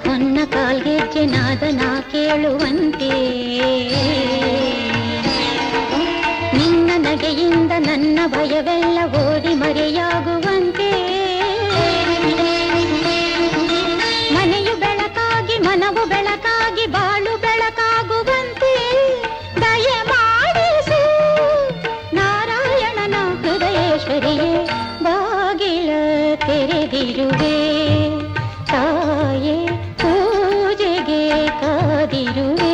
ಹೊನ್ನ ಕಾಲ್ಗೆಜ್ಜೆ ನಾದನ ಕೇಳುವಂತೆ ನಿನ್ನ ನಗೆಯಿಂದ ನನ್ನ ಭಯವೆಲ್ಲ ಓಡಿ ಮರೆಯಾಗುವಂತೆ ಮನೆಯು ಬೆಳಕಾಗಿ ಮನವು ಬೆಳಕಾಗಿ ಬಾಳು ಬೆಳಕಾಗುವಂತೆ ದಯೆ ಮಾಡಿಸು ನಾರಾಯಣನ ಹೃದಯೇಶ್ವರಿಯೇ ಬಾಗಿಲ ತೆರೆದಿರುವೆ ತಾಯೇ ಪೂಜೆಗೆ ಕಾದಿರುವೆ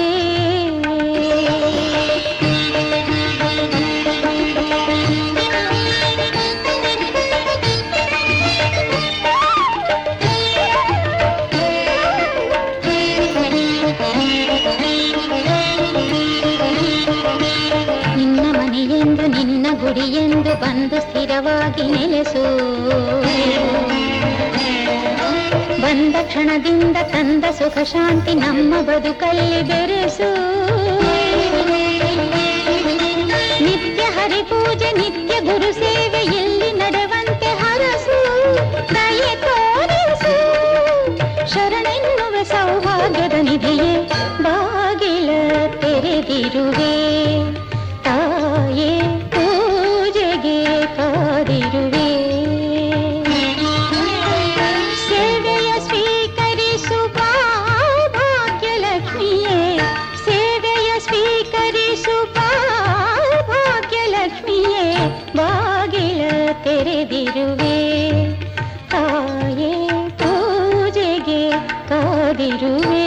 ನಿನ್ನ ಮನೆಯೆಂದು ನಿನ್ನ ಗುಡಿಯೆಂದು ಬಂದು ಸ್ಥಿರವಾಗಿ ನೆಲೆಸು ಬಂದ ಕ್ಷಣದಿಂದ ತಂದ ಸುಖ ಶಾಂತಿ ನಮ್ಮ ಬದುಕಲ್ಲಿ ಬೆರೆಸು ನಿತ್ಯ ಹರಿಪೂಜೆ ನಿತ್ಯ ಗುರು ಸೇವೆ ಎಲ್ಲಿ ನಡೆವಂತೆ ಹರಸು ದಯೆ ತೋರಿಸು ಶರಣೆನ್ನುವ ಸೌಭಾಗ್ಯದ ನಿಧಿಯೇ ಬಾಗಿಲ ತೆರೆದಿರುವೆ ತಾಯೇ ಪೂಜೆಗೆ ಕಾದಿರುವೆ ಸೇವೆಯ ಸ್ವೀಕರಿಸು ಭಾಗ್ಯಲಕ್ಷ್ಮಿಯೇ ಸೇವೆಯ ಸ್ವೀಕರಿಸು ಭಾಗ್ಯಲಕ್ಷ್ಮಿಯೇ ಬಾಗಿಲ ತೆರೆದಿರುವೆ ತಾಯೇ ಪೂಜೆಗೆ ಕಾದಿರುವೆ